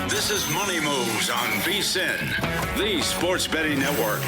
This is Money Moves on VSiN, the sports betting network.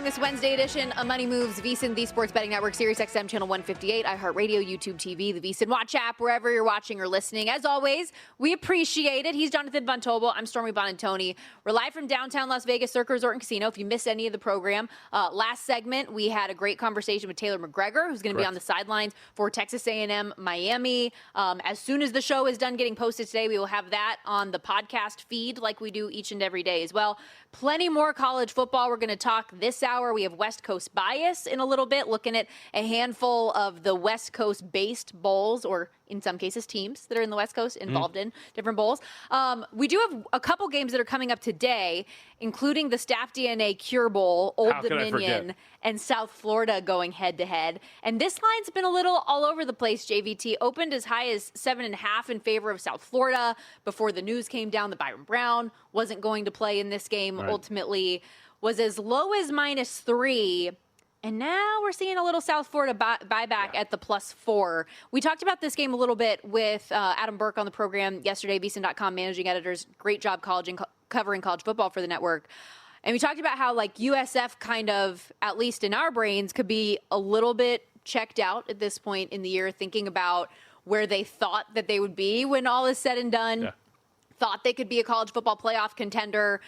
This Wednesday edition of Money Moves, VSiN, the Sports Betting Network, Sirius XM Channel 158, iHeartRadio, YouTube TV, the VSiN Watch app, wherever you're watching or listening. As always, we appreciate it. He's Jonathan Von Tobel. I'm Stormy Buonantony. We're live from downtown Las Vegas, Circa Resort and Casino. If you missed any of the program, last segment, we had a great conversation with Taylor McGregor, who's going to be on the sidelines for Texas A&M Miami. As soon as the show is done getting posted today, we will have that on the podcast feed like we do each and every day as well. Plenty more college football. We're going to talk this hour. We have West Coast bias in a little bit, looking at a handful of the West Coast-based bowls, or in some cases teams that are in the West Coast involved in different bowls. We do have a couple games that are coming up today, including the Staff DNA Cure Bowl, Old Dominion, and South Florida going head-to-head. And this line's been a little all over the place, JVT. Opened as high as 7.5 in favor of South Florida before the news came down that Byron Brown wasn't going to play in this game. Ultimately was as low as -3. And now we're seeing a little South Florida buyback at the +4. We talked about this game a little bit with Adam Burke on the program yesterday, VSiN.com managing editors. Great job covering college football for the network. And we talked about how, like, USF kind of, at least in our brains, could be a little bit checked out at this point in the year, thinking about where they thought that they would be when all is said and done. Yeah. Thought they could be a college football playoff contender.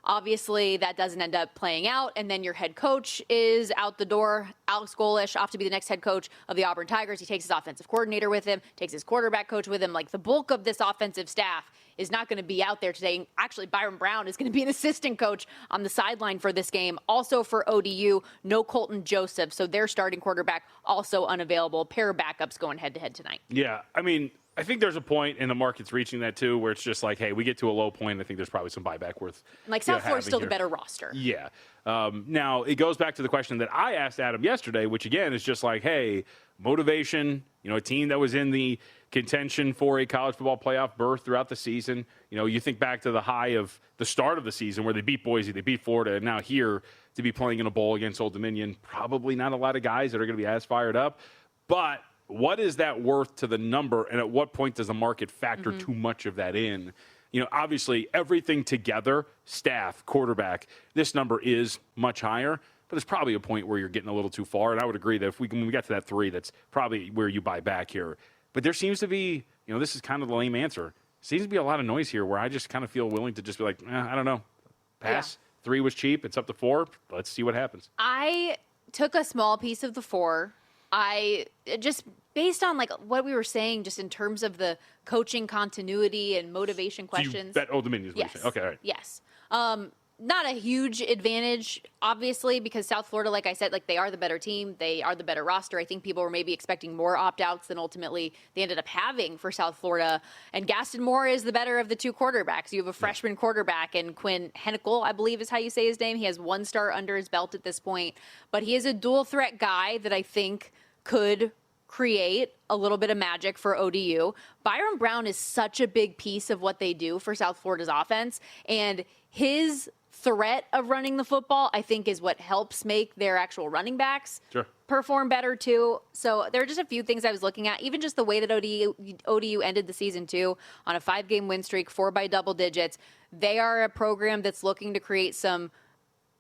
Obviously, that doesn't end up playing out, and then your head coach is out the door. Alex Golesh, off to be the next head coach of the Auburn Tigers. He takes his offensive coordinator with him, takes his quarterback coach with him. Like, the bulk of this offensive staff is not going to be out there today. Actually, Byron Brown is going to be an assistant coach on the sideline for this game. Also for ODU, no Colton Joseph, so their starting quarterback also unavailable. Pair of backups going head-to-head tonight. Yeah, I mean, I think there's a point, and the market's reaching that too, where it's just like, hey, we get to a low point. I think there's probably some buyback worth. Like, South Florida's still the better roster. Yeah. Now, it goes back to the question that I asked Adam yesterday, which, again, is just like, hey, motivation, a team that was in the contention for a college football playoff berth throughout the season. You think back to the high of the start of the season where they beat Boise, they beat Florida, and now here to be playing in a bowl against Old Dominion, probably not a lot of guys that are going to be as fired up. But what is that worth to the number, and at what point does the market factor too much of that in? Obviously, everything together, staff, quarterback, this number is much higher, but there's probably a point where you're getting a little too far, and I would agree that when we get to that 3, that's probably where you buy back here. But there seems to be, this is kind of the lame answer, seems to be a lot of noise here where I just kind of feel willing to just be like, I don't know, pass. Yeah. 3 was cheap, it's up to 4, let's see what happens. I took a small piece of the 4. I just, based on like what we were saying, just in terms of the coaching continuity and motivation questions. So you bet Old Dominion is what you're saying. Okay, all right. Yes. Not a huge advantage, obviously, because South Florida, like I said, like, they are the better team. They are the better roster. I think people were maybe expecting more opt-outs than ultimately they ended up having for South Florida. And Gaston Moore is the better of the 2 quarterbacks. You have a freshman quarterback, and Quinn Hennikel, I believe is how you say his name. He has 1 star under his belt at this point. But he is a dual-threat guy that I think could create a little bit of magic for ODU. Byron Brown is such a big piece of what they do for South Florida's offense, and his threat of running the football, I think, is what helps make their actual running backs perform better too. So there are just a few things I was looking at, even just the way that ODU ended the season too, on a 5-game win streak, 4 by double digits. They are a program that's looking to create some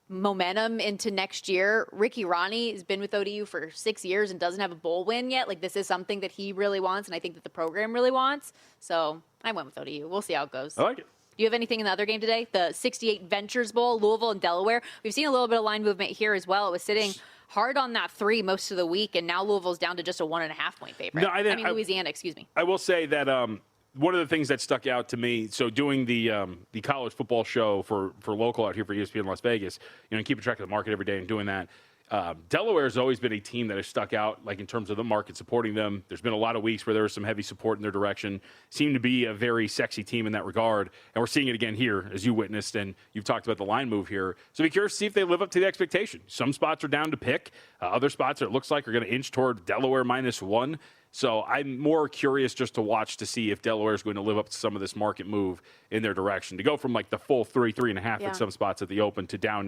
momentum into next year. Ricky Ronnie has been with ODU for 6 years and doesn't have a bowl win yet. Like, this is something that he really wants, and I think that the program really wants. So I went with ODU. We'll see how it goes. I like it. Do you have anything in the other game today? The 68 Ventures Bowl, Louisville and Delaware. We've seen a little bit of line movement here as well. It was sitting hard on that 3 most of the week, and now Louisville's down to just a 1.5-point favorite. No, Louisiana, excuse me. I will say that one of the things that stuck out to me, so doing the college football show for local out here for ESPN Las Vegas, and keeping track of the market every day and doing that, Delaware has always been a team that has stuck out, like in terms of the market supporting them. There's been a lot of weeks where there was some heavy support in their direction. Seemed to be a very sexy team in that regard, and we're seeing it again here, as you witnessed, and you've talked about the line move here. So be curious to see if they live up to the expectation. Some spots are down to pick. Other spots, it looks like, are going to inch toward Delaware -1. So I'm more curious just to watch to see if Delaware is going to live up to some of this market move in their direction. To go from like the full 3.5 at some spots at the Open to down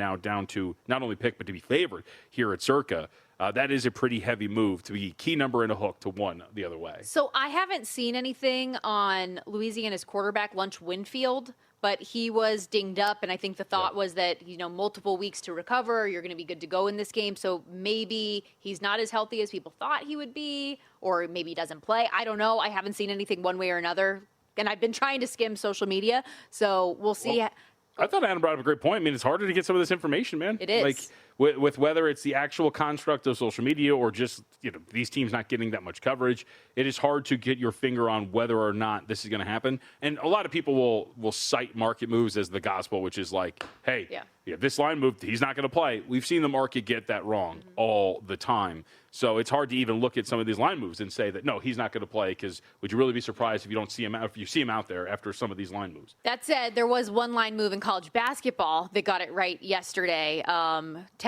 to not only pick but to be favored here at Circa. That is a pretty heavy move to be key number and a hook to one the other way. So I haven't seen anything on Louisiana's quarterback, Lunch Winfield, but he was dinged up, and I think the thought was that, multiple weeks to recover, you're going to be good to go in this game. So maybe he's not as healthy as people thought he would be, or maybe he doesn't play. I don't know. I haven't seen anything one way or another, and I've been trying to skim social media, so we'll see. Well, I thought Adam brought up a great point. I mean, it's harder to get some of this information, man. It is. Like, with whether it's the actual construct of social media or just, these teams not getting that much coverage, it is hard to get your finger on whether or not this is going to happen. And a lot of people will cite market moves as the gospel, which is like, hey, this line moved, he's not going to play. We've seen the market get that wrong all the time. So it's hard to even look at some of these line moves and say that, no, he's not going to play, because would you really be surprised if you see him out there after some of these line moves? That said, there was one line move in college basketball that got it right yesterday.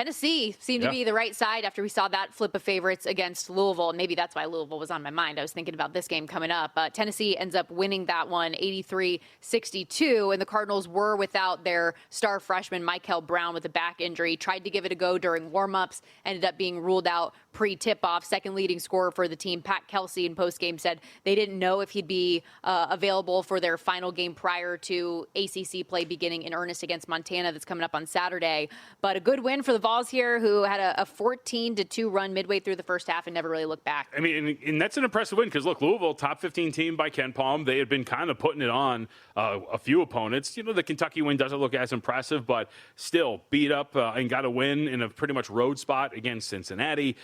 Tennessee seemed to be the right side after we saw that flip of favorites against Louisville. And maybe that's why Louisville was on my mind. I was thinking about this game coming up. Tennessee ends up winning that one 83-62. And the Cardinals were without their star freshman, Michael Brown, with a back injury. Tried to give it a go during warmups. Ended up being ruled out pre-tip-off. Second leading scorer for the team, Pat Kelsey, in postgame said they didn't know if he'd be available for their final game prior to ACC play beginning in earnest against Montana that's coming up on Saturday. But a good win for the Vols here, who had a 14-2 run midway through the first half and never really looked back. I mean, and that's an impressive win because, look, Louisville, top 15 team by Ken Palm. They had been kind of putting it on a few opponents. The Kentucky win doesn't look as impressive, but still beat up and got a win in a pretty much road spot against Cincinnati.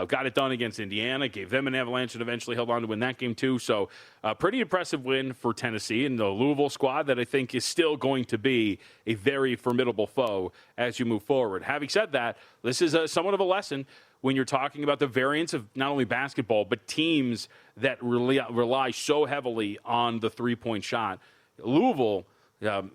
Got it done against Indiana, gave them an avalanche, and eventually held on to win that game too. So pretty impressive win for Tennessee and the Louisville squad that I think is still going to be a very formidable foe as you move forward. Having said that, this is somewhat of a lesson when you're talking about the variance of not only basketball, but teams that rely so heavily on the three-point shot. Louisville,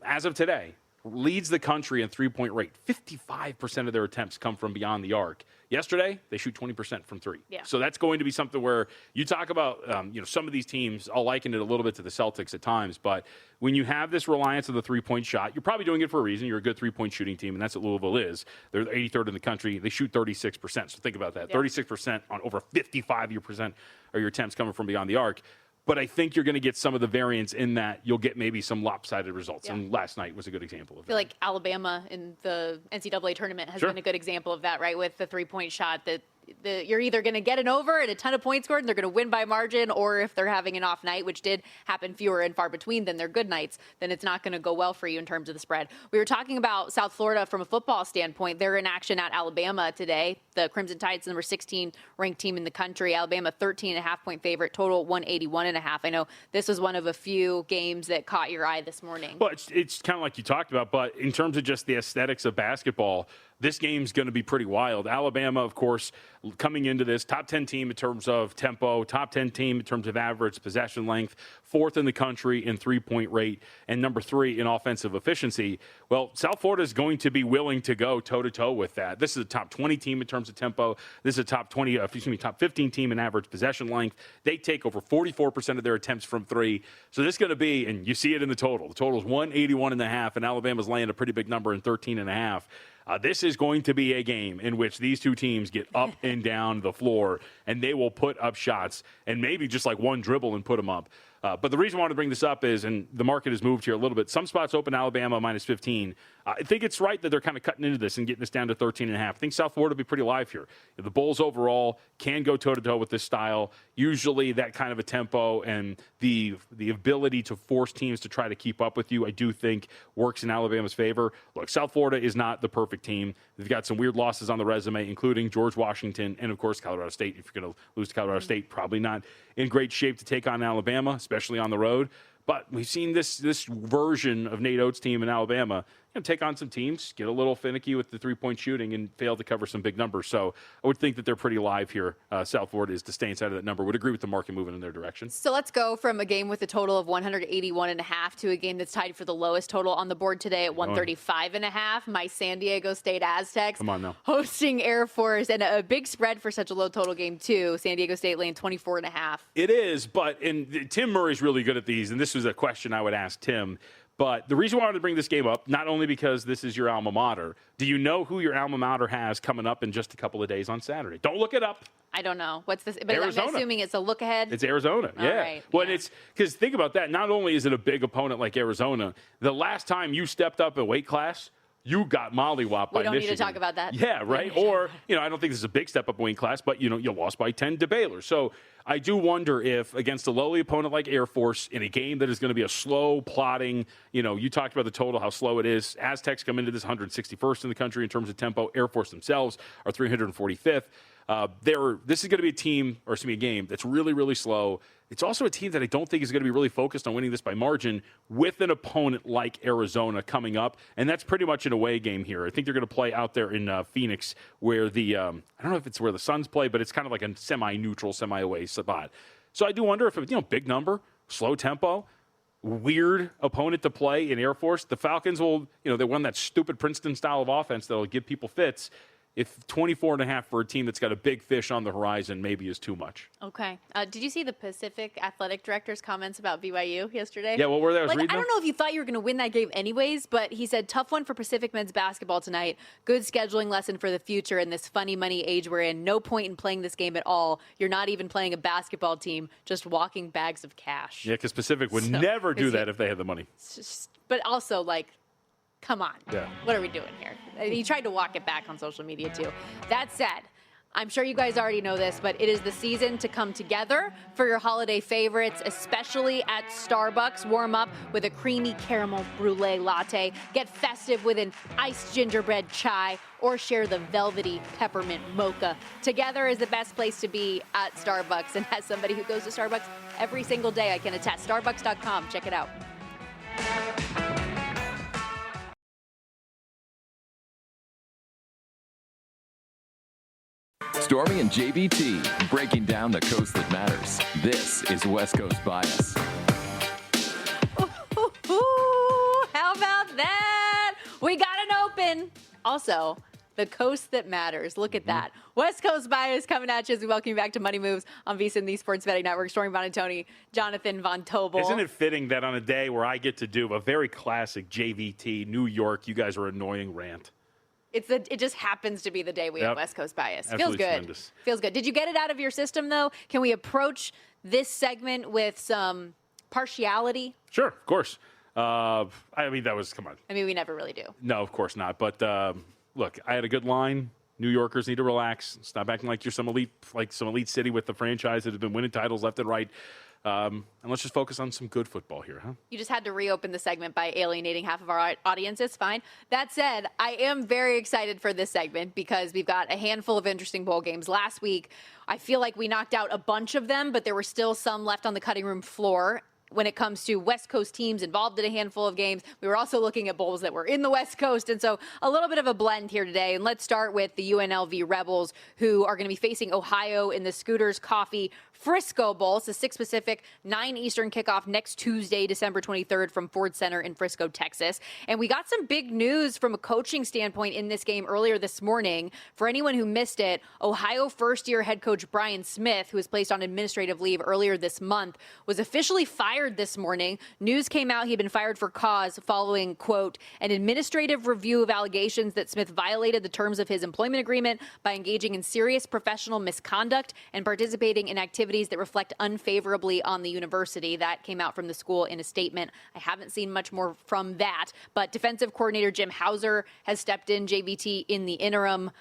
as of today, leads the country in three-point rate. 55% of their attempts come from beyond the arc. Yesterday, they shoot 20% from three. Yeah. So that's going to be something where you talk about, some of these teams, I'll liken it a little bit to the Celtics at times, but when you have this reliance on the three-point shot, you're probably doing it for a reason. You're a good three-point shooting team, and that's what Louisville is. They're 83rd in the country. They shoot 36%. So think about that. 36% on over 55% of your attempts coming from beyond the arc. But I think you're going to get some of the variance in that you'll get maybe some lopsided results. And last night was a good example of that. I feel like Alabama in the NCAA tournament has been a good example of that, right? With the three-point shot that you're either going to get an over and a ton of points scored and they're going to win by margin, or if they're having an off night, which did happen fewer and far between than their good nights, then it's not going to go well for you in terms of the spread. We were talking about South Florida from a football standpoint. They're in action at Alabama today. The Crimson Tide's number 16 ranked team in the country. Alabama 13.5-point favorite, total 181.5. I know this was one of a few games that caught your eye this morning. Well, it's kind of like you talked about, but in terms of just the aesthetics of basketball, this game's going to be pretty wild. Alabama, of course, coming into this, top 10 team in terms of tempo, top 10 team in terms of average possession length, fourth in the country in three-point rate, and number 3 in offensive efficiency. Well, South Florida is going to be willing to go toe-to-toe with that. This is a top 20 team in terms of tempo. This is a top 15 team in average possession length. They take over 44% of their attempts from three. So this is going to be, and you see it in the total. The total is 181.5, and Alabama's laying a pretty big number in 13.5. This is going to be a game in which these two teams get up and down the floor, and they will put up shots, and maybe just like one dribble and put them up. But the reason I want to bring this up is, and the market has moved here a little bit, some spots open Alabama minus 15. I think it's right that they're kind of cutting into this and getting this down to 13.5. I think South Florida will be pretty live here. The Bulls overall can go toe-to-toe with this style. Usually that kind of a tempo and the ability to force teams to try to keep up with you, I do think works in Alabama's favor. Look, South Florida is not the perfect team. They've got some weird losses on the resume, including George Washington and, of course, Colorado State. If you're going to lose to Colorado State, probably not in great shape to take on Alabama, especially on the road. But we've seen this version of Nate Oates' team in Alabama. take on some teams, get a little finicky with the three-point shooting, and fail to cover some big numbers. So I would think that they're pretty live here. South Florida is to stay inside of that number. Would agree with the market moving in their direction. So let's go from a game with a total of 181.5 to a game that's tied for the lowest total on the board today at 135.5. My San Diego State Aztecs Come on now. hosting Air Force, and a big spread for such a low total game too. San Diego State laying 24.5. It is, but and Tim Murray's really good at these, and this was a question I would ask Tim. But the reason why I wanted to bring this game up, not only because this is your alma mater, do you know who your alma mater has coming up in just a couple of days on Saturday? Don't look it up. I don't know. What's this? But Arizona. I'm assuming it's a look ahead. It's Arizona, yeah. Right, well, yeah. it's because think about that. Not only is it a big opponent like Arizona, the last time you stepped up a weight class, you got mollywopped by Michigan. We don't need to talk about that. Yeah, right. Or, I don't think this is a big step up weight class, but, you lost by 10 to Baylor. So I do wonder if against a lowly opponent like Air Force in a game that is going to be a slow, plodding, you talked about the total, how slow it is. Aztecs come into this 161st in the country in terms of tempo. Air Force themselves are 345th. This is going to be a game that's really, really slow. It's also a team that I don't think is going to be really focused on winning this by margin with an opponent like Arizona coming up, and that's pretty much an away game here. I think they're going to play out there in Phoenix where I don't know if it's where the Suns play, but it's kind of like a semi-neutral, semi-away spot. So I do wonder if, big number, slow tempo, weird opponent to play in Air Force. The Falcons will, they run that stupid Princeton style of offense that will give people fits. If 24.5 for a team that's got a big fish on the horizon maybe is too much. Okay. Did you see the Pacific Athletic Director's comments about BYU yesterday? Yeah, what were they? I don't them. know if you thought you were going to win that game anyways, but he said, tough one for Pacific men's basketball tonight. Good scheduling lesson for the future in this funny money age we're in. No point in playing this game at all. You're not even playing a basketball team, just walking bags of cash. Yeah, because Pacific would never do that if they had the money. But also, come on. Yeah. What are we doing here? He tried to walk it back on social media, too. That said, I'm sure you guys already know this, but it is the season to come together for your holiday favorites, especially at Starbucks. Warm up with a creamy caramel brulee latte. Get festive with an iced gingerbread chai, or share the velvety peppermint mocha. Together is the best place to be at Starbucks. And as somebody who goes to Starbucks every single day, I can attest. Starbucks.com. Check it out. Stormy and JBT, breaking down the coast that matters. This is West Coast Bias. How about that? We got an open. Also, the coast that matters. Look at that. West Coast Bias coming at you as we welcome you back to Money Moves on VSiN, the Sports Betting Network. Stormy Buonantony, Jonathan Von Tobel. Isn't it fitting that on a day where I get to do a very classic JVT, New York, you guys are annoying rant? It just happens to be the day we have West Coast Bias. Absolutely Feels good. tremendous. Feels good. Did you get it out of your system, though? Can we approach this segment with some partiality? Sure, of course. That was, come on. We never really do. No, of course not. But look, I had a good line. New Yorkers need to relax. Stop acting like you're some elite city with the franchise that has been winning titles left and right. And let's just focus on some good football here, huh? You just had to reopen the segment by alienating half of our audience. It's fine. That said, I am very excited for this segment because we've got a handful of interesting bowl games. Last week, I feel like we knocked out a bunch of them, but there were still some left on the cutting room floor. When it comes to West Coast teams involved in a handful of games, we were also looking at bowls that were in the West Coast. And so a little bit of a blend here today. And let's start with the UNLV Rebels, who are going to be facing Ohio in the Scooters Coffee Frisco Bowl. It's a 6 Pacific, 9 Eastern kickoff next Tuesday, December 23rd from Ford Center in Frisco, Texas. And we got some big news from a coaching standpoint in this game earlier this morning. For anyone who missed it, Ohio first-year head coach Brian Smith, who was placed on administrative leave earlier this month, was officially fired this morning. News came out he'd been fired for cause following, quote, an administrative review of allegations that Smith violated the terms of his employment agreement by engaging in serious professional misconduct and participating in activities that reflect unfavorably on the university. That came out from the school in a statement. I haven't seen much more from that, but defensive coordinator Jim Hauser has stepped in, JVT, in the interim.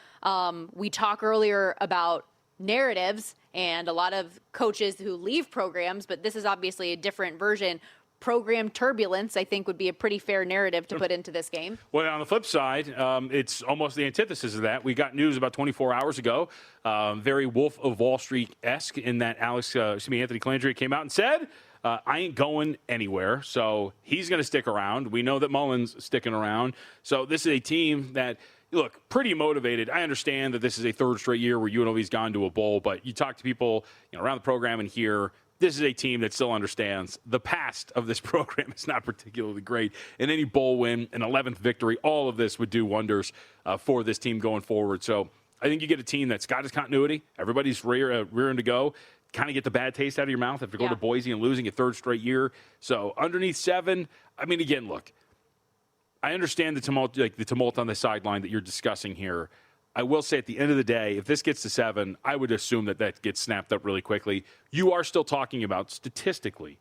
We talked earlier about narratives and a lot of coaches who leave programs, but this is obviously a different version. Program turbulence, I think, would be a pretty fair narrative to put into this game. Well, on the flip side, it's almost the antithesis of that. We got news about 24 hours ago, very Wolf of Wall Street-esque, in that Anthony Calandria came out and said, I ain't going anywhere, so he's going to stick around. We know that Mullen's sticking around. So this is a team that, look, pretty motivated. I understand that this is a third straight year where UNLV's gone to a bowl, but you talk to people around the program and here, this is a team that still understands the past of this program is not particularly great. And any bowl win, an 11th victory, all of this would do wonders for this team going forward. So I think you get a team that's got its continuity. Everybody's rearing to go. Kind of get the bad taste out of your mouth after going to Boise and losing a third straight year. So underneath 7, I mean, again, look, I understand the tumult on the sideline that you're discussing here. I will say at the end of the day, if this gets to 7, I would assume that gets snapped up really quickly. You are still talking about, statistically,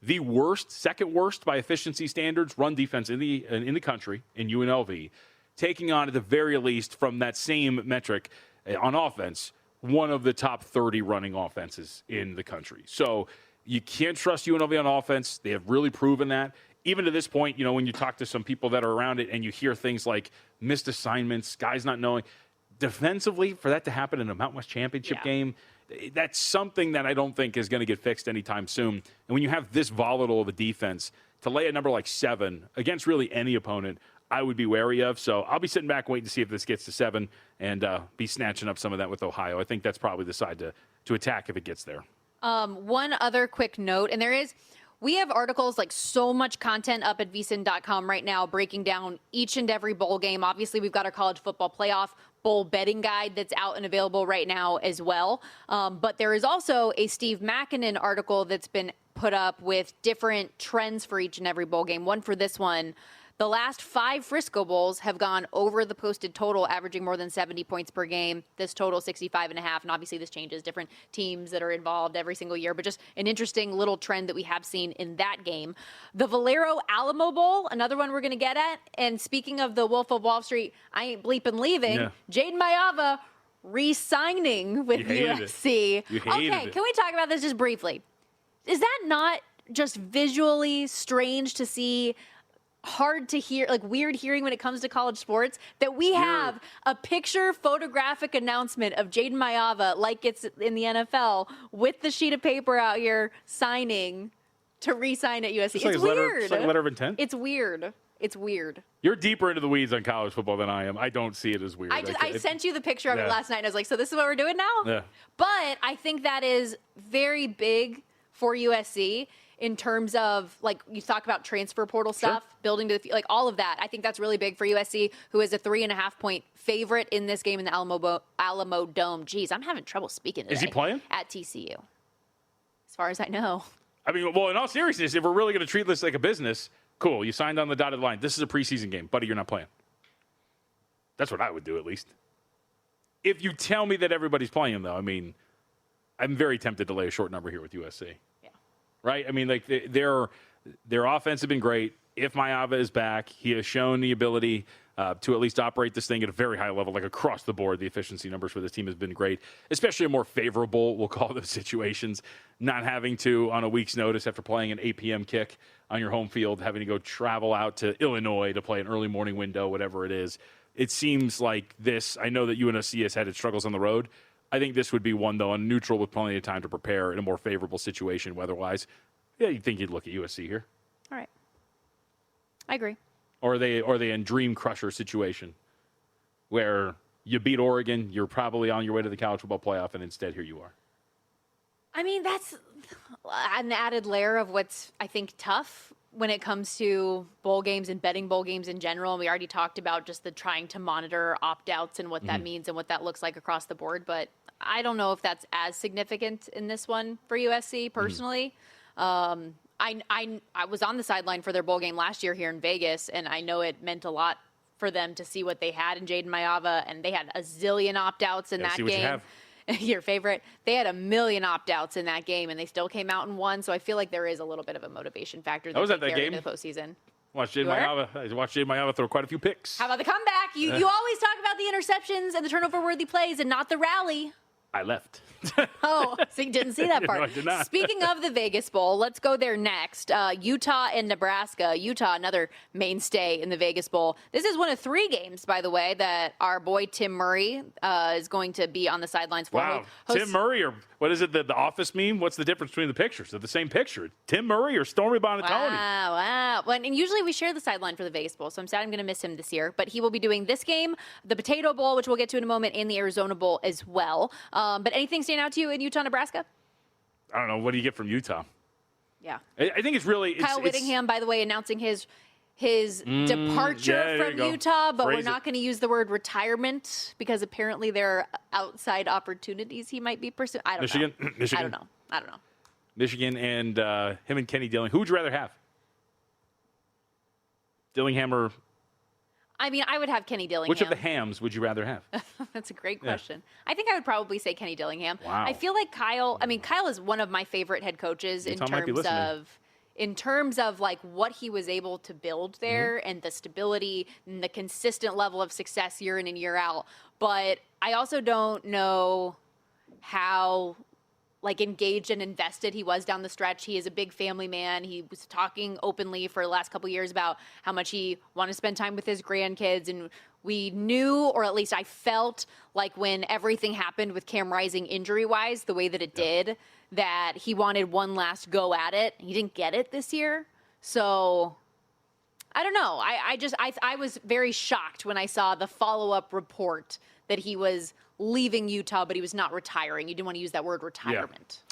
the second worst by efficiency standards, run defense in the country, in UNLV, taking on, at the very least, from that same metric on offense, one of the top 30 running offenses in the country. So you can't trust UNLV on offense. They have really proven that. Even to this point, when you talk to some people that are around it and you hear things like missed assignments, guys not knowing, defensively, for that to happen in a Mountain West Championship game, that's something that I don't think is going to get fixed anytime soon. And when you have this volatile of a defense, to lay a number like 7 against really any opponent, I would be wary of. So I'll be sitting back waiting to see if this gets to 7 and be snatching up some of that with Ohio. I think that's probably the side to attack if it gets there. One other quick note, and we have articles, like so much content up at vsin.com right now breaking down each and every bowl game. Obviously, we've got our college football playoff bowl betting guide that's out and available right now as well. But there is also a Steve Makinen article that's been put up with different trends for each and every bowl game. One for this one. The last 5 Frisco Bowls have gone over the posted total, averaging more than 70 points per game. This total, 65.5. And obviously this changes, different teams that are involved every single year. But just an interesting little trend that we have seen in that game. The Valero Alamo Bowl, another one we're going to get at. And speaking of the Wolf of Wall Street, I ain't bleeping leaving. Yeah. Jaden Mayava re-signing with USC. Okay, can we talk about this just briefly? Is that not just visually strange to see? Hard to hear, like weird hearing when it comes to college sports, that we have a picture photographic announcement of Jaden Mayava like it's in the NFL with the sheet of paper out here signing to re-sign at USC. It's weird. It's like a letter of intent. It's weird. It's weird. You're deeper into the weeds on college football than I am. I don't see it as weird. I sent you the picture of it last night and I was like, so this is what we're doing now? Yeah. But I think that is very big for USC. In terms of, like, you talk about transfer portal stuff, building to the like all of that. I think that's really big for USC, who is a 3.5-point favorite in this game in the Alamo Dome. Jeez, I'm having trouble speaking today. Is he playing? At TCU, as far as I know. I mean, well, in all seriousness, if we're really going to treat this like a business, cool. You signed on the dotted line. This is a preseason game. Buddy, you're not playing. That's what I would do, at least. If you tell me that everybody's playing, though, I mean, I'm very tempted to lay a short number here with USC. Right? I mean, like, their offense has been great. If Mayava is back, he has shown the ability to at least operate this thing at a very high level, like across the board. The efficiency numbers for this team has been great, especially in more favorable, we'll call those situations, not having to, on a week's notice after playing an 8 p.m. kick on your home field, having to go travel out to Illinois to play an early morning window, whatever it is. It seems like this, I know that UNSC has had its struggles on the road. I think this would be one, though, on neutral with plenty of time to prepare in a more favorable situation weather-wise. Yeah, you'd think you'd look at USC here. All right. I agree. Or are they in dream crusher situation where you beat Oregon, you're probably on your way to the college football playoff, and instead here you are? I mean, that's an added layer of what's, I think, tough when it comes to bowl games and betting bowl games in general. And we already talked about just the trying to monitor opt-outs and what that means and what that looks like across the board. But I don't know if that's as significant in this one for USC personally. I was on the sideline for their bowl game last year here in Vegas, and I know it meant a lot for them to see what they had in Jaden Mayava, and they had a zillion opt-outs in that game. Your favorite. They had a million opt-outs in that game, and they still came out and won. So I feel like there is a little bit of a motivation factor that was at that carry game into the postseason. I watched Jaden Mayava throw quite a few picks. How about the comeback? You always talk about the interceptions and the turnover-worthy plays and not the rally. I left. Oh, so you didn't see that part. No, I did not. Speaking of the Vegas Bowl, let's go there next. Utah and Nebraska. Utah, another mainstay in the Vegas Bowl. This is one of 3 games, by the way, that our boy Tim Murray is going to be on the sidelines for. Wow, Tim Murray, or What is it, the Office meme? What's the difference between the pictures? They're the same picture. Tim Murray or Stormy Buonantony? Wow. Well, and usually we share the sideline for the Vegas Bowl, so I'm sad I'm going to miss him this year. But he will be doing this game, the Potato Bowl, which we'll get to in a moment, and the Arizona Bowl as well. But anything stand out to you in Utah, Nebraska? I don't know. What do you get from Utah? Yeah. I think it's really... Kyle Whittingham, by the way, announcing his departure from Utah, but we're not going to use the word retirement because apparently there are outside opportunities he might be pursuing. I don't know. Michigan. I don't know. Michigan and him and Kenny Dillingham. Who would you rather have? Dillingham or... I mean, I would have Kenny Dillingham. Which of the hams would you rather have? That's a great question. Yeah. I think I would probably say Kenny Dillingham. Wow. I feel like Kyle is one of my favorite head coaches in terms of like what he was able to build there and the stability and the consistent level of success year in and year out. But I also don't know how like engaged and invested he was down the stretch. He is a big family man. He was talking openly for the last couple of years about how much he wanted to spend time with his grandkids. And we knew, or at least I felt like when everything happened with Cam Rising injury-wise, the way that it did, that he wanted one last go at it. He didn't get it this year. So I don't know. I was very shocked when I saw the follow-up report that he was leaving Utah, but he was not retiring. You didn't want to use that word retirement.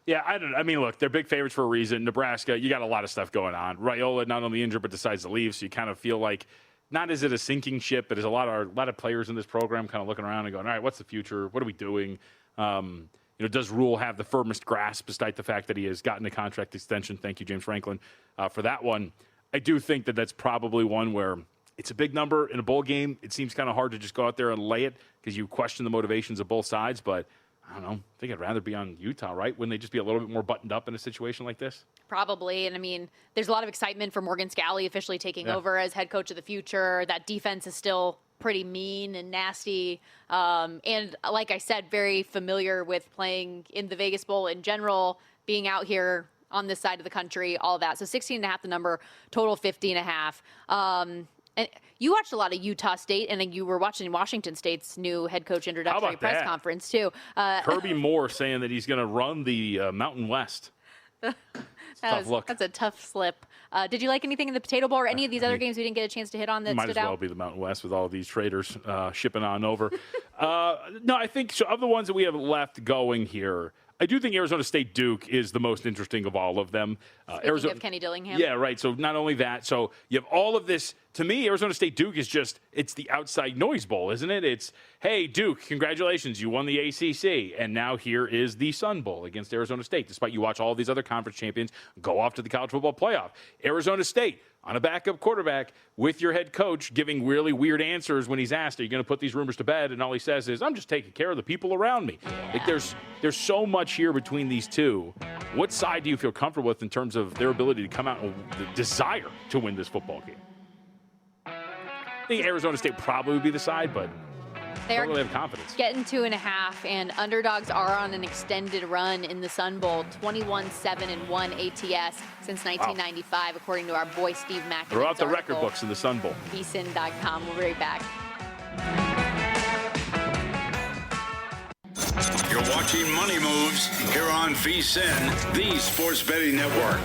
Yeah, I mean, look, they're big favorites for a reason. Nebraska, you got a lot of stuff going on. Raiola not only injured, but decides to leave, so you kind of feel like not is it a sinking ship, but there's a lot of players in this program kind of looking around and going, all right, what's the future? What are we doing? Does Rule have the firmest grasp, despite the fact that he has gotten a contract extension? Thank you, James Franklin, for that one. I do think that that's probably one where it's a big number in a bowl game. It seems kind of hard to just go out there and lay it because you question the motivations of both sides. But I don't know. I think I'd rather be on Utah, right? Wouldn't they just be a little bit more buttoned up in a situation like this? Probably. And I mean, there's a lot of excitement for Morgan Scalley officially taking over as head coach of the future. That defense is still pretty mean and nasty. And like I said, very familiar with playing in the Vegas Bowl in general, being out here on this side of the country, all of that. So 16.5 the number, total 50.5. And you watched a lot of Utah State, and you were watching Washington State's new head coach introductory press conference, too. Kirby Moore saying that he's going to run the Mountain West. Tough look. That's a tough slip. Did you like anything in the Potato Bowl or any of these other games we didn't get a chance to hit on that stood out? Might as well be the Mountain West with all of these traders shipping on over. No, I think so. Of the ones that we have left going here, I do think Arizona State Duke is the most interesting of all of them. Speaking of Kenny Dillingham. Yeah, right. So not only that, so you have all of this. To me, Arizona State Duke is it's the outside noise bowl, isn't it? It's, hey, Duke, congratulations, you won the ACC. And now here is the Sun Bowl against Arizona State, despite you watch all of these other conference champions go off to the college football playoff. Arizona State on a backup quarterback with your head coach giving really weird answers when he's asked, are you going to put these rumors to bed? And all he says is, I'm just taking care of the people around me. Like there's so much here between these two. What side do you feel comfortable with in terms of their ability to come out with the desire to win this football game? I think Arizona State probably would be the side, but they don't really have confidence. Getting 2.5, and underdogs are on an extended run in the Sun Bowl, 21-7-1 ATS since 1995, according to our boy Steve Mack. Throw out the record books in the Sun Bowl. VSiN.com. We'll be right back. You're watching Money Moves here on VSiN, the Sports Betting Network.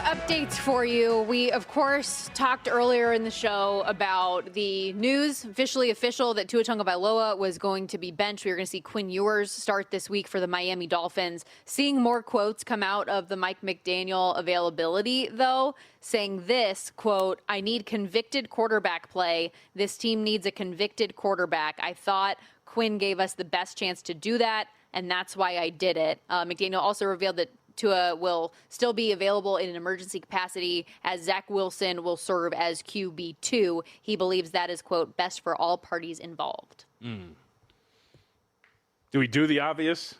Updates for you. We, of course, talked earlier in the show about the news, official, that Tua Tagovailoa was going to be benched. We were going to see Quinn Ewers start this week for the Miami Dolphins. Seeing more quotes come out of the Mike McDaniel availability, though, saying this, quote, I need convicted quarterback play. This team needs a convicted quarterback. I thought Quinn gave us the best chance to do that, and that's why I did it. McDaniel also revealed that Tua will still be available in an emergency capacity as Zach Wilson will serve as QB2. He believes that is, quote, best for all parties involved. Do we do the obvious?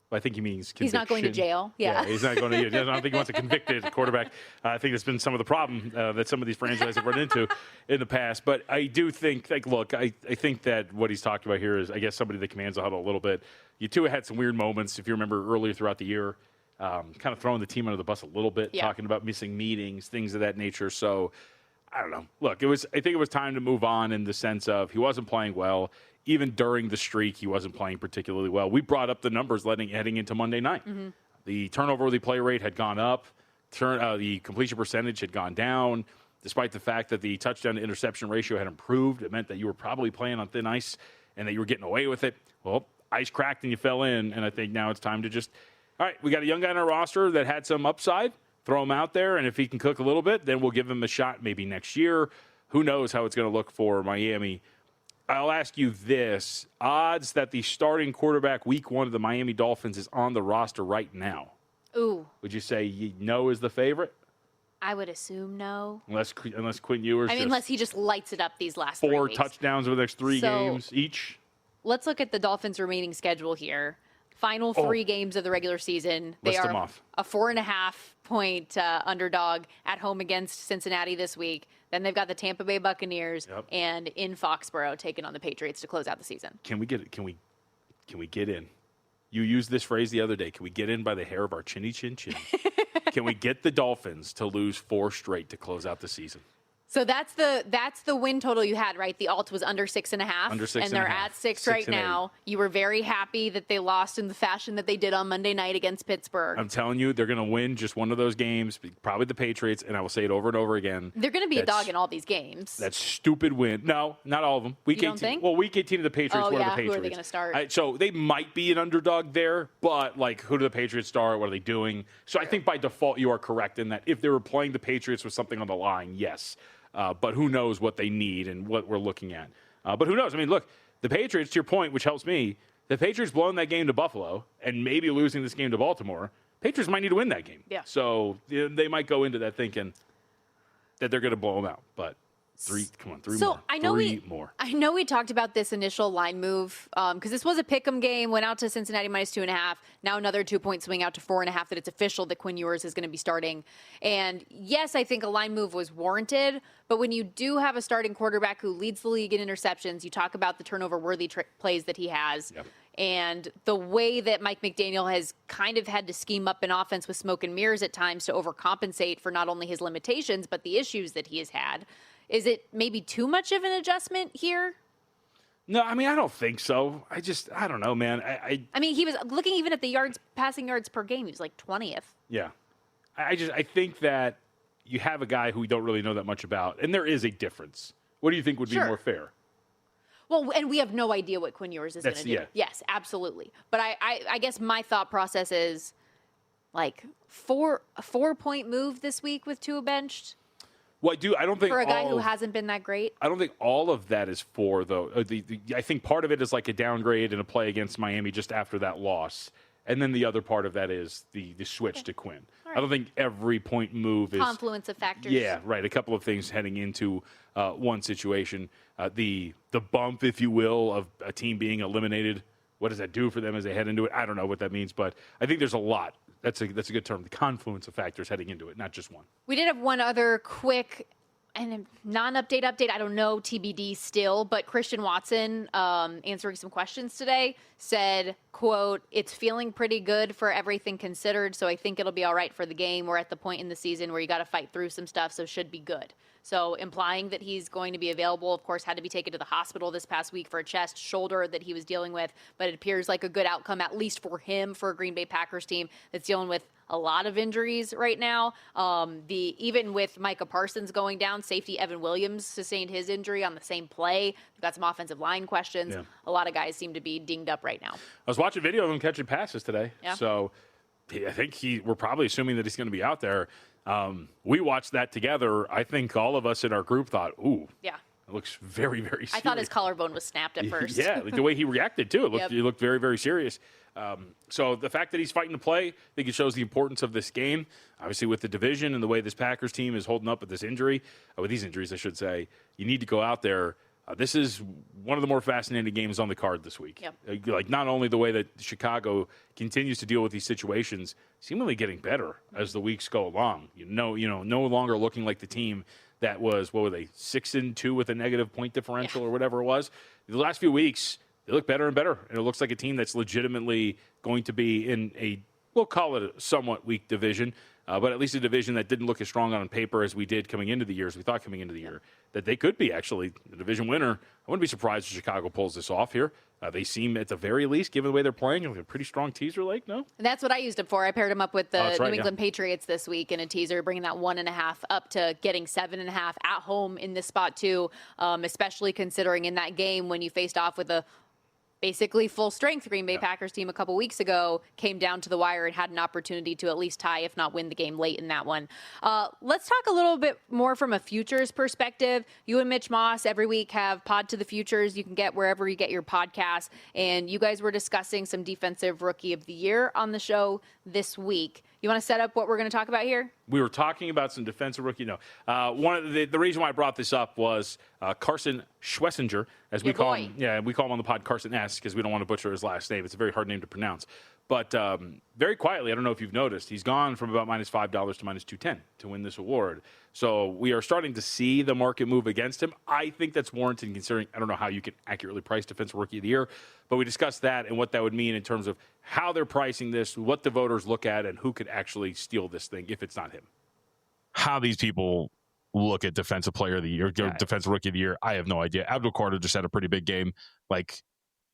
Well, I think he means conviction. He's not going to jail. Yeah, he's not going to. I don't think he wants a convicted quarterback. I think that's been some of the problem that some of these franchises have run into in the past. But I do think, look, I think that what he's talking about here is, I guess, somebody that commands the huddle a little bit. Tua had some weird moments, if you remember, earlier throughout the year, kind of throwing the team under the bus a little bit, talking about missing meetings, things of that nature. So I don't know. Look, I think it was time to move on in the sense of he wasn't playing well. Even during the streak, he wasn't playing particularly well. We brought up the numbers heading into Monday night. Mm-hmm. The turnover-worthy play rate had gone up. The completion percentage had gone down. Despite the fact that the touchdown-to-interception ratio had improved, it meant that you were probably playing on thin ice and that you were getting away with it. Well, ice cracked and you fell in, and I think now it's time to just, all right, we got a young guy on our roster that had some upside. Throw him out there, and if he can cook a little bit, then we'll give him a shot maybe next year. Who knows how it's going to look for Miami. I'll ask you this. Odds that the starting quarterback week 1 of the Miami Dolphins is on the roster right now. Ooh. Would you say no is the favorite? I would assume no. Unless Quinn Ewers unless he just lights it up these last 4 3 weeks. touchdowns over the next 3 games each. Let's look at the Dolphins' remaining schedule here. Final 3 games of the regular season. They List are them off. a 4.5-point underdog at home against Cincinnati this week. Then they've got the Tampa Bay Buccaneers and in Foxborough taking on the Patriots to close out the season. Can we get in? You used this phrase the other day. Can we get in by the hair of our chinny chin chin? Can we get the Dolphins to lose 4 straight to close out the season? So that's the win total you had, right? The alt was under 6.5. Under 6.5. And they're at 6 right now. You were very happy that they lost in the fashion that they did on Monday night against Pittsburgh. I'm telling you, they're going to win just one of those games, probably the Patriots, and I will say it over and over again. They're going to be a dog in all these games. That stupid win. No, not all of them. Week 18. Think? Well, Week 18 of the Patriots. Oh, what yeah. are the Patriots? Who are they going to start? So they might be an underdog there, but who do the Patriots start? What are they doing? So I think by default you are correct in that if they were playing the Patriots with something on the line, yes. But who knows what they need and what we're looking at. But who knows? I mean, look, the Patriots, to your point, which helps me, the Patriots blowing that game to Buffalo and maybe losing this game to Baltimore, Patriots might need to win that game. Yeah. So they might go into that thinking that they're going to blow them out. But three more. I know we talked about this initial line move because this was a pick'em game, went out to Cincinnati minus 2.5. Now another 2-point swing out to 4.5 that it's official that Quinn Ewers is going to be starting. And yes, I think a line move was warranted, but when you do have a starting quarterback who leads the league in interceptions, you talk about the turnover-worthy plays that he has. Yep. And the way that Mike McDaniel has kind of had to scheme up an offense with smoke and mirrors at times to overcompensate for not only his limitations, but the issues that he has had. Is it maybe too much of an adjustment here? No, I mean, I don't think so. I don't know, man. I mean, he was looking even at the passing yards per game. He was like 20th. Yeah. I think that you have a guy who we don't really know that much about, and there is a difference. What do you think would be more fair? Well, and we have no idea what Quinn Ewers is going to do. Yeah. Yes, absolutely. But I guess my thought process is a 4-point move this week with Tua benched. Well, I don't think for a guy who hasn't been that great. I don't think all of that is for though. I think part of it is like a downgrade and a play against Miami just after that loss, and then the other part of that is the switch to Quinn. Right. I don't think every point move is confluence of factors. Yeah, right. A couple of things heading into one situation. The bump, if you will, of a team being eliminated. What does that do for them as they head into it? I don't know what that means, but I think there's a lot. That's a good term. The confluence of factors heading into it, not just one. We did have one other quick and non-update update. I don't know, TBD still, but Christian Watson answering some questions today said, quote, "It's feeling pretty good for everything considered, so I think it'll be all right for the game. We're at the point in the season where you got to fight through some stuff, so should be good." So implying that he's going to be available, of course, had to be taken to the hospital this past week for a chest, shoulder that he was dealing with. But it appears like a good outcome, at least for him, for a Green Bay Packers team that's dealing with a lot of injuries right now. Even with Micah Parsons going down, safety Evan Williams sustained his injury on the same play. We've got some offensive line questions. Yeah. A lot of guys seem to be dinged up right now. I was watching video of him catching passes today. Yeah. So I think we're probably assuming that he's going to be out there. We watched that together. I think all of us in our group thought, ooh. Yeah. It looks very, very serious. I thought his collarbone was snapped at first. Yeah, the way he reacted, too. It looked very, very serious. So the fact that he's fighting to play, I think it shows the importance of this game. Obviously, with the division and the way this Packers team is holding up with these injuries, I should say, you need to go out there. This is one of the more fascinating games on the card this week. Yep. Not only the way that Chicago continues to deal with these situations, seemingly getting better as the weeks go along. No longer looking like the team that was, 6-2 with a negative point differential or whatever it was. The last few weeks, they look better and better, and it looks like a team that's legitimately going to be in we'll call it a somewhat weak division. but at least a division that didn't look as strong on paper as we did coming into the year, as we thought coming into the year, that they could be actually the division winner. I wouldn't be surprised if Chicago pulls this off here. They seem, at the very least, given the way they're playing, like a pretty strong teaser leg, no? And that's what I used it for. I paired him up with the New England Patriots this week in a teaser, bringing that 1.5 up to getting 7.5 at home in this spot, too, especially considering in that game when you faced off with a basically full-strength Green Bay Packers team a couple weeks ago, came down to the wire and had an opportunity to at least tie, if not win the game late in that one. Let's talk a little bit more from a futures perspective. You and Mitch Moss every week have Pod to the Futures. You can get wherever you get your podcasts. And you guys were discussing some Defensive Rookie of the Year on the show this week. You want to set up what we're going to talk about here? We were talking about some defensive rookie. No, one of the reason why I brought this up was Carson Schlesinger, as we call him. Yeah, we call him on the pod Carson S because we don't want to butcher his last name. It's a very hard name to pronounce. But very quietly, I don't know if you've noticed, he's gone from about -$5 to -210 to win this award. So we are starting to see the market move against him. I think that's warranted considering, I don't know how you can accurately price Defensive Rookie of the Year, but we discussed that and what that would mean in terms of how they're pricing this, what the voters look at, and who could actually steal this thing if it's not him. How these people look at Defensive Player of the Year, Defensive Rookie of the Year, I have no idea. Abdul Carter just had a pretty big game. Like,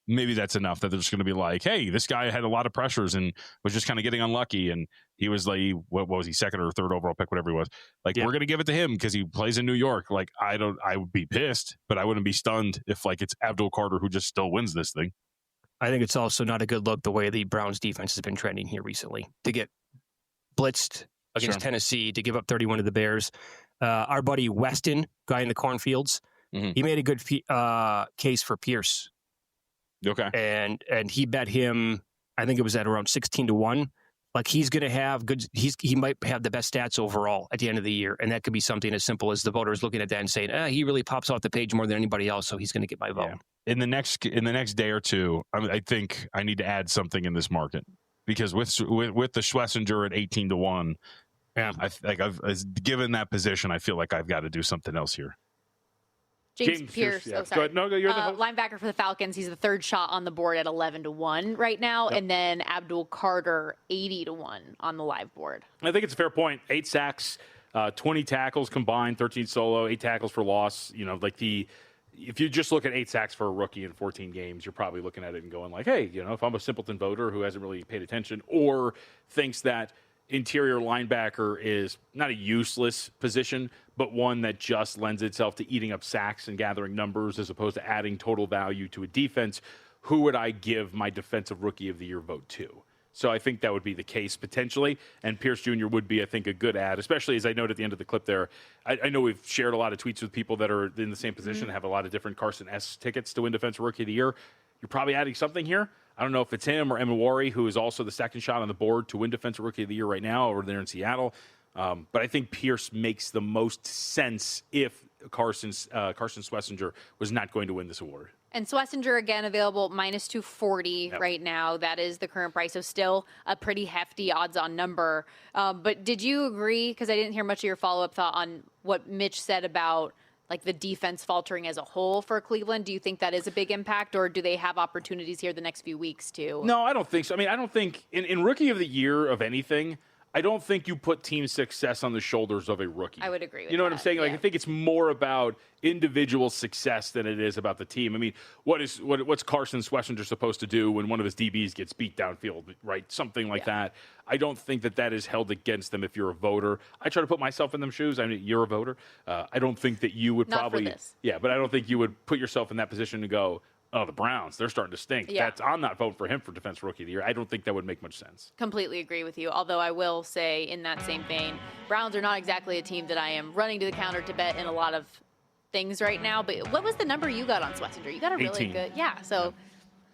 maybe that's enough that they're just going to be like, hey, this guy had a lot of pressures and was just kind of getting unlucky. And he was like, what was he, second or third overall pick, whatever he was. Like, we're going to give it to him because he plays in New York. Like, I would be pissed, but I wouldn't be stunned if, like, it's Abdul Carter who just still wins this thing. I think it's also not a good look the way the Browns defense has been trending here recently. To get blitzed against Tennessee, to give up 31 to the Bears. Our buddy Weston, guy in the cornfields, he made a good case for Pierce. Okay. And he bet him, I think it was at around 16-1. Like, he's going to have he might have the best stats overall at the end of the year. And that could be something as simple as the voters looking at that and saying, he really pops off the page more than anybody else, so he's going to get my vote. Yeah. In the next day or two, I think I need to add something in this market because with the Schlesinger at 18-1, given that position, I feel like I've got to do something else here. James Pierce. Yeah. Go ahead. No, you're the host. Linebacker for the Falcons. He's the third shot on the board at 11-1 right now. Yep. And then Abdul Carter, 80-1 on the live board. I think it's a fair point. 8 sacks, 20 tackles combined, 13 solo, 8 tackles for loss. You know, like if you just look at 8 sacks for a rookie in 14 games, you're probably looking at it and going like, hey, you know, if I'm a simpleton voter who hasn't really paid attention or thinks that interior linebacker is not a useless position, but one that just lends itself to eating up sacks and gathering numbers as opposed to adding total value to a defense, who would I give my Defensive Rookie of the Year vote to? So I think that would be the case potentially, and Pierce Jr. would be, I think, a good ad, especially as I noted at the end of the clip there. I know we've shared a lot of tweets with people that are in the same position, have a lot of different Carson S tickets to win Defensive Rookie of the Year. You're probably adding something here. I don't know if it's him or Emawari, who is also the second shot on the board to win Defensive Rookie of the Year right now over there in Seattle. But I think Pierce makes the most sense if Carson Schlesinger was not going to win this award. And Schlesinger, again, available -240 right now. That is the current price. So still a pretty hefty odds-on number. But did you agree, because I didn't hear much of your follow-up thought on what Mitch said about like the defense faltering as a whole for Cleveland? Do you think that is a big impact, or do they have opportunities here the next few weeks too? No, I don't think so. I mean, I don't think in Rookie of the Year of anything, I don't think you put team success on the shoulders of a rookie. I would agree with that. You know what I'm saying? Like, I think it's more about individual success than it is about the team. I mean, what's Carson Schlesinger supposed to do when one of his DBs gets beat downfield, right? Something like that. I don't think that is held against them if you're a voter. I try to put myself in them shoes. I mean, you're a voter. I don't think that you would Not for this. Yeah, but I don't think you would put yourself in that position to go, oh, the Browns, they're starting to stink. Yeah. I'm not voting for him for Defensive Rookie of the Year. I don't think that would make much sense. Completely agree with you. Although I will say in that same vein, Browns are not exactly a team that I am running to the counter to bet in a lot of things right now. But what was the number you got on Schlesinger? You got a really 18. good, so.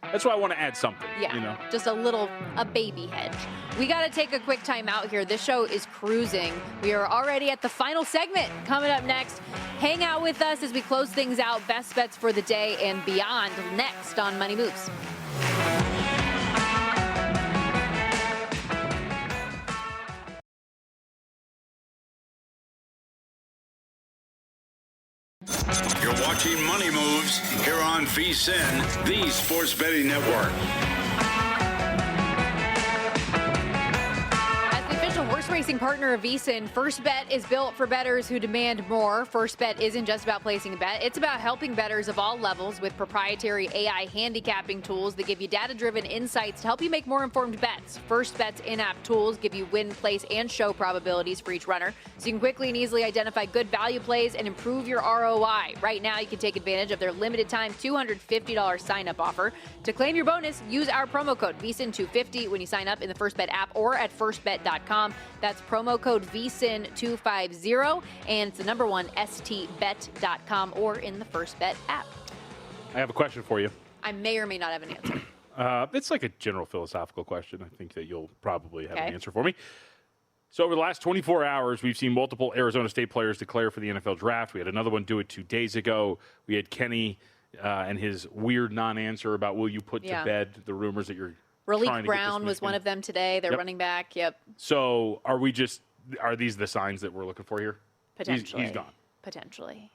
That's why I want to add something. Yeah, you know? Just a baby hedge. We got to take a quick time out here. This show is cruising. We are already at the final segment. Coming up next, hang out with us as we close things out. Best bets for the day and beyond next on Money Moves. You're watching Money Moves here on VSiN, the Sports Betting Network. As the official horse racing partner of VEASAN, First Bet is built for bettors who demand more. First Bet isn't just about placing a bet. It's about helping bettors of all levels with proprietary AI handicapping tools that give you data-driven insights to help you make more informed bets. First Bet's in-app tools give you win, place, and show probabilities for each runner, so you can quickly and easily identify good value plays and improve your ROI. Right now, you can take advantage of their limited-time $250 sign-up offer. To claim your bonus, use our promo code VEASAN250 when you sign up in the First Bet app or at firstbet.com. That's promo code VEASAN250, and it's the number one, stbet.com, or in the First Bet app. I have a question for you. I may or may not have an answer. It's like a general philosophical question. I think that you'll probably have an answer for me. So over the last 24 hours, we've seen multiple Arizona State players declare for the NFL draft. We had another one do it 2 days ago. We had Kenny and his weird non-answer about will you put to bed the rumors that you're Raleek Brown was one of them today. They're running back. Yep. So are these the signs that we're looking for here? Potentially. He's gone. Potentially.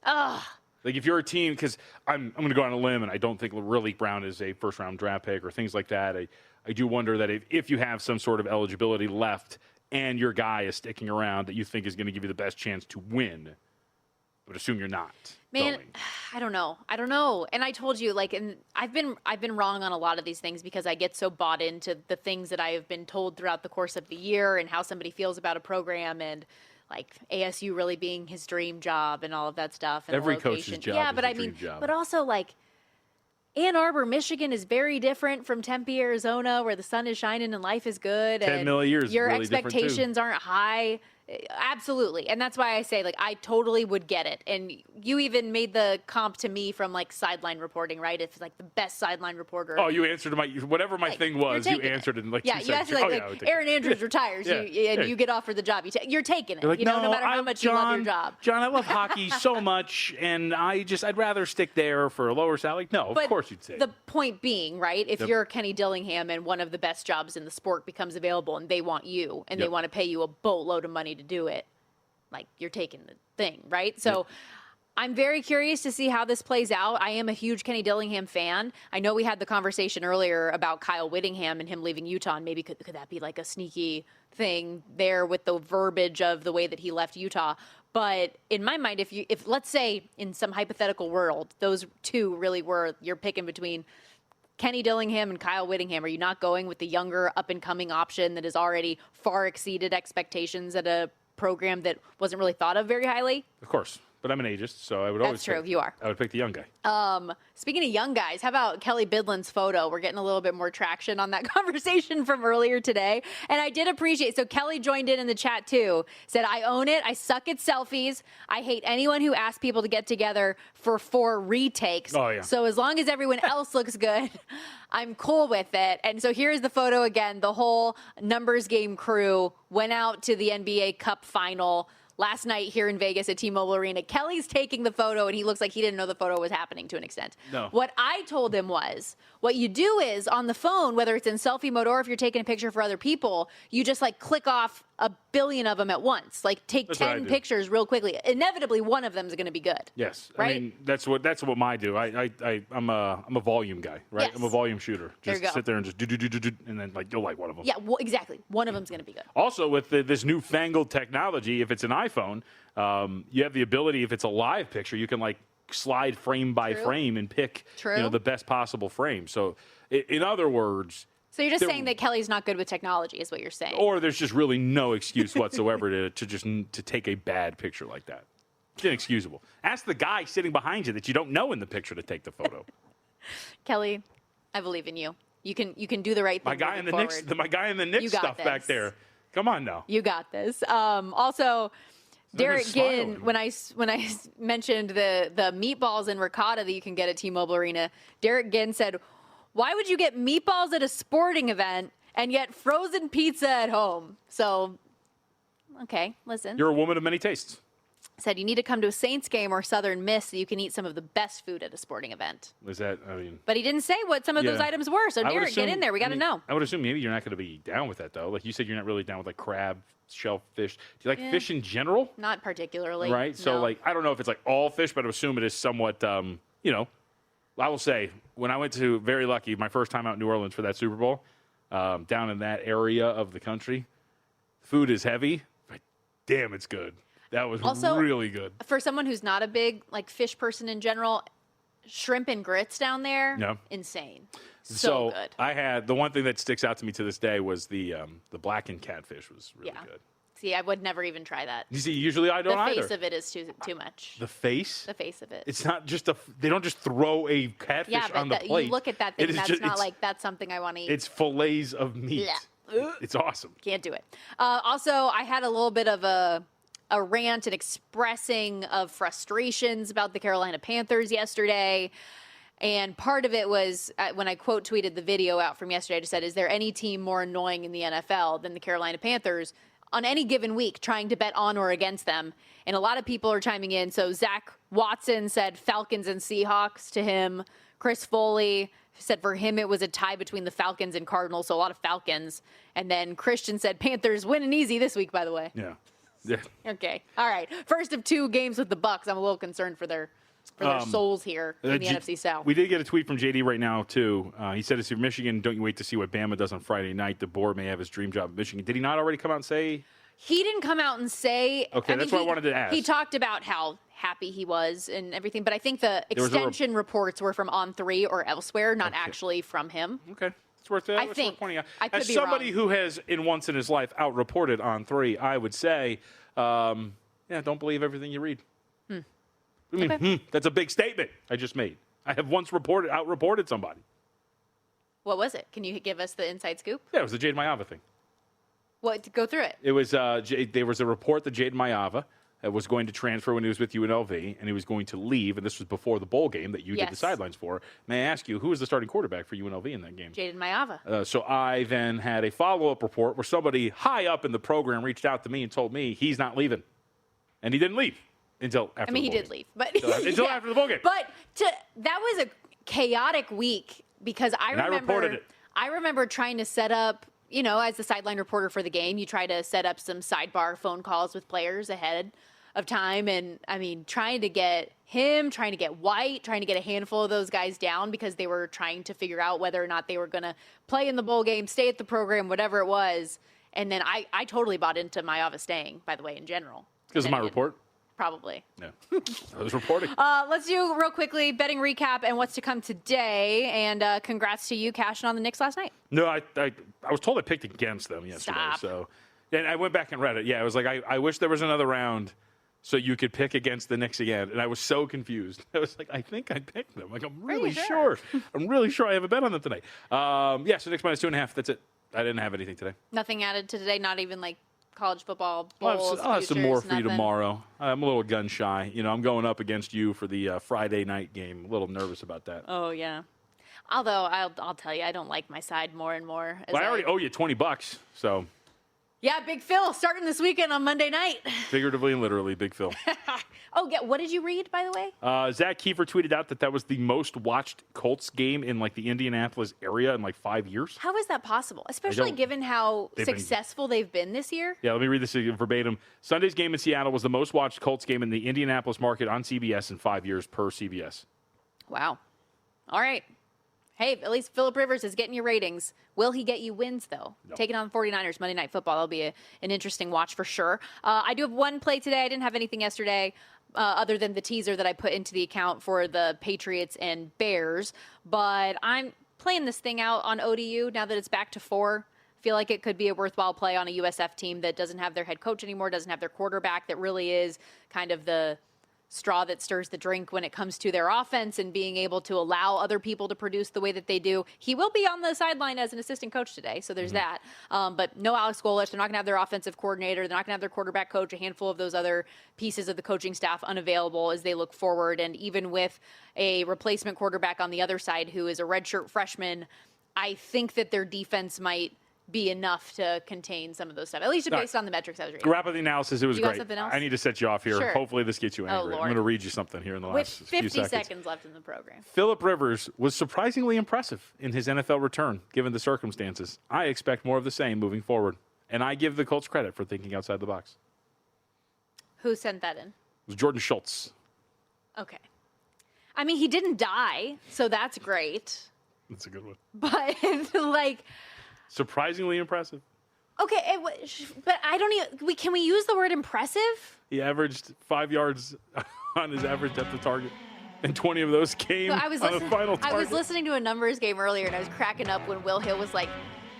Ugh. Like if you're a team, because I'm going to go on a limb, and I don't think Raleek Brown is a first-round draft pick or things like that. I do wonder that if you have some sort of eligibility left and your guy is sticking around that you think is going to give you the best chance to win, I would assume you're not. Man, going. I don't know. And I told you, and I've been wrong on a lot of these things because I get so bought into the things that I have been told throughout the course of the year and how somebody feels about a program and like ASU really being his dream job and all of that stuff. And every coach's job. Yeah, is but a dream job. but also Ann Arbor, Michigan is very different from Tempe, Arizona, where the sun is shining and life is good. 10 million years. Your really expectations aren't high. Absolutely. And that's why I say, I totally would get it. And you even made the comp to me from, sideline reporting, right? It's, the best sideline reporter. Oh, you answered whatever my thing was, you answered it in, 2 seconds. Yeah, you asked me, Aaron Andrews retires, you get offered the job. You're taking it, no matter how much you love your job. John, I love hockey so much, and I'd rather stick there for a lower salary. No, of course you'd say. The point being, right, if you're Kenny Dillingham and one of the best jobs in the sport becomes available and they want you and they want to pay you a boatload of money to do it, you're taking the thing, right? So I'm very curious to see how this plays out. I am a huge Kenny Dillingham fan. I know we had the conversation earlier about Kyle Whittingham and him leaving Utah, and maybe could that be a sneaky thing there with the verbiage of the way that he left Utah. But in my mind, if let's say in some hypothetical world, those two really were, you're picking between Kenny Dillingham and Kyle Whittingham, are you not going with the younger up-and-coming option that has already far exceeded expectations at a program that wasn't really thought of very highly? Of course. But I'm an ageist, so I would always That's true. You are. I would pick the young guy. Speaking of young guys, how about Kelly Bidlin's photo? We're getting a little bit more traction on that conversation from earlier today. And I did appreciate, so Kelly joined in the chat too, said, I own it. I suck at selfies. I hate anyone who asks people to get together for 4 retakes. Oh, yeah. So as long as everyone else looks good, I'm cool with it. And so here's the photo again. The whole numbers game crew went out to the NBA Cup final last night here in Vegas at T-Mobile Arena. Kelly's taking the photo, and he looks like he didn't know the photo was happening to an extent. No. What I told him was, what you do is, on the phone, whether it's in selfie mode or if you're taking a picture for other people, you just, click off a billion of them at once. Take That's 10 pictures real quickly. Inevitably, one of them is going to be good. Yes. Right? I mean, that's what I do. I'm a volume guy, right? Yes. I'm a volume shooter. There Just you go. sit there and just do, and then, you'll like one of them. Yeah, exactly. One of them's going to be good. Also, with this newfangled technology, if it's an iPhone, you have the ability, if it's a live picture, you can slide frame by frame and pick the best possible frame. So, in other words, so you're just saying that Kelly's not good with technology, is what you're saying? Or there's just really no excuse whatsoever to take a bad picture like that. It's inexcusable. Ask the guy sitting behind you that you don't know in the picture to take the photo. Kelly, I believe in you. You can do the right thing. My guy in the Knicks stuff this. back there. Come on now. You got this. Also, Derek Ginn, when I mentioned the meatballs and ricotta that you can get at T-Mobile Arena, Derek Ginn said, why would you get meatballs at a sporting event and yet frozen pizza at home? So, okay, listen. You're a woman of many tastes. Said you need to come to a Saints game or Southern Miss so you can eat some of the best food at a sporting event. Is that, I mean... But he didn't say what some of those items were. So, Derek, get in there. We got to know. I would assume maybe you're not going to be down with that, though. Like you said, you're not really down with, crab, shellfish. Do you like fish in general? Not particularly. Right? So, no. I don't know if it's, all fish, but I would assume it is somewhat, I will say, when I went to, very lucky, my first time out in New Orleans for that Super Bowl, down in that area of the country, Food is heavy, but damn, it's good. That was Also, really good. For someone who's not a big fish person in general, shrimp and grits down there, insane. So good. I had the one thing that sticks out to me to this day was the blackened catfish was really good. See, I would never even try that. You see, usually I don't either. The face of it is too much. The face? The face of it. It's not just they don't just throw a catfish on the plate. You look at that thing, that's not like that's something I want to eat. It's fillets of meat. Yeah. It's awesome. Can't do it. Also, I had a little bit of a rant and expressing of frustrations about the Carolina Panthers yesterday. And part of it was when I quote tweeted the video out from yesterday, I just said, is there any team more annoying in the NFL than the Carolina Panthers on any given week trying to bet on or against them? And a lot of people are chiming in. So Zach Watson said Falcons and Seahawks to him. Chris Foley said for him it was a tie between the Falcons and Cardinals, so a lot of Falcons. And then Christian said Panthers winning easy this week, by the way. Yeah. Okay. All right. First of 2 games with the Bucs. I'm a little concerned for their souls here in the NFC South. We did get a tweet from JD right now, too. He said, if you're Michigan, don't you wait to see what Bama does on Friday night. The board may have his dream job at Michigan. Did he not already come out and say? He didn't come out and say. Okay, that's what I wanted to ask. He talked about how happy he was and everything, but I think the extension reports were from On3 or elsewhere, not actually from him. Okay. It's worth pointing out. I could As be somebody wrong. who has, once in his life, out-reported On3, I would say, don't believe everything you read. That's a big statement I just made. I have once out-reported somebody. What was it? Can you give us the inside scoop? Yeah, it was the Jade Mayava thing. What? Go through it. It was there was a report that Jade Mayava was going to transfer when he was with UNLV, and he was going to leave, and this was before the bowl game that you did the sidelines for. May I ask you, who was the starting quarterback for UNLV in that game? Jaden Mayava. So I then had a follow-up report where somebody high up in the program reached out to me and told me he's not leaving. And he didn't leave until after the bowl he game. did leave. But until after the bowl game. But that was a chaotic week because I reported it. I remember trying to set up, as the sideline reporter for the game, you try to set up some sidebar phone calls with players ahead of time. And, trying to get him, trying to get White, trying to get a handful of those guys down because they were trying to figure out whether or not they were going to play in the bowl game, stay at the program, whatever it was. And then I totally bought into Mayava staying, by the way, in general. Because of my report? Probably. Yeah. I was reporting. Let's do real quickly betting recap and what's to come today. And congrats to you cashing on the Knicks last night. No, I was told I picked against them yesterday. Stop. So, and I went back and read it. Yeah, I was like, I wish there was another round so you could pick against the Knicks again. And I was so confused. I was like, I think I picked them. Like, I'm really sure. I'm really sure I have a bet on them tonight. So Knicks minus 2.5. That's it. I didn't have anything today. Nothing added to today. Not even like college football bowls. I'll have some more for you nothing. tomorrow. I'm a little gun shy. I'm going up against you for the Friday night game. A little nervous about that. Oh yeah. Although I'll tell you, I don't like my side more and more. Well, I already owe you $20, so. Yeah, Big Phil starting this weekend on Monday night. Figuratively and literally, Big Phil. Oh, yeah. What did you read, by the way? Zach Kiefer tweeted out that was the most watched Colts game in the Indianapolis area in 5 years. How is that possible? Especially given how successful they've been this year. Yeah, let me read this verbatim. Sunday's game in Seattle was the most watched Colts game in the Indianapolis market on CBS in 5 years per CBS. Wow. All right. Hey, at least Phillip Rivers is getting you ratings. Will he get you wins, though? No. Taking on the 49ers Monday Night Football. That'll be an interesting watch for sure. I do have one play today. I didn't have anything yesterday other than the teaser that I put into the account for the Patriots and Bears. But I'm playing this thing out on ODU now that it's back to 4. Feel like it could be a worthwhile play on a USF team that doesn't have their head coach anymore, doesn't have their quarterback, that really is kind of the straw that stirs the drink when it comes to their offense and being able to allow other people to produce the way that they do. He will be on the sideline as an assistant coach today, so there's that. But no Alex Golesh. They're not going to have their offensive coordinator. They're not going to have their quarterback coach, a handful of those other pieces of the coaching staff unavailable as they look forward. And even with a replacement quarterback on the other side who is a redshirt freshman, I think that their defense might be enough to contain some of those stuff, at least based on the metrics I was reading. To wrap up the analysis, it was You got great. something else? I need to set you off here. Sure. Hopefully this gets you angry. Oh, Lord. I'm going to read you something here in the With last 50 few seconds. left in the program. Phillip Rivers was surprisingly impressive in his NFL return, given the circumstances. I expect more of the same moving forward, and I give the Colts credit for thinking outside the box. Who sent that in? It was Jordan Schultz. Okay. I mean, he didn't die, so that's great. That's a good one. But, Surprisingly impressive. Okay, but I don't even. Can we use the word impressive? He averaged 5 yards on his average depth of target, and 20 of those came on the final target. I was listening to a numbers game earlier, and I was cracking up when Will Hill was like,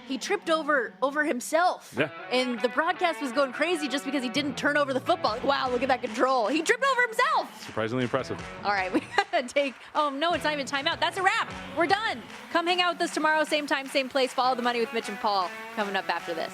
he tripped over himself. Yeah. And the broadcast was going crazy just because he didn't turn over the football. Like, wow, look at that control. He tripped over himself. Surprisingly impressive. All right, we gotta take. Oh no, it's not even timeout. That's a wrap. We're done. Come hang out with us tomorrow, same time, same place. Follow the Money with Mitch and Paul coming up after this.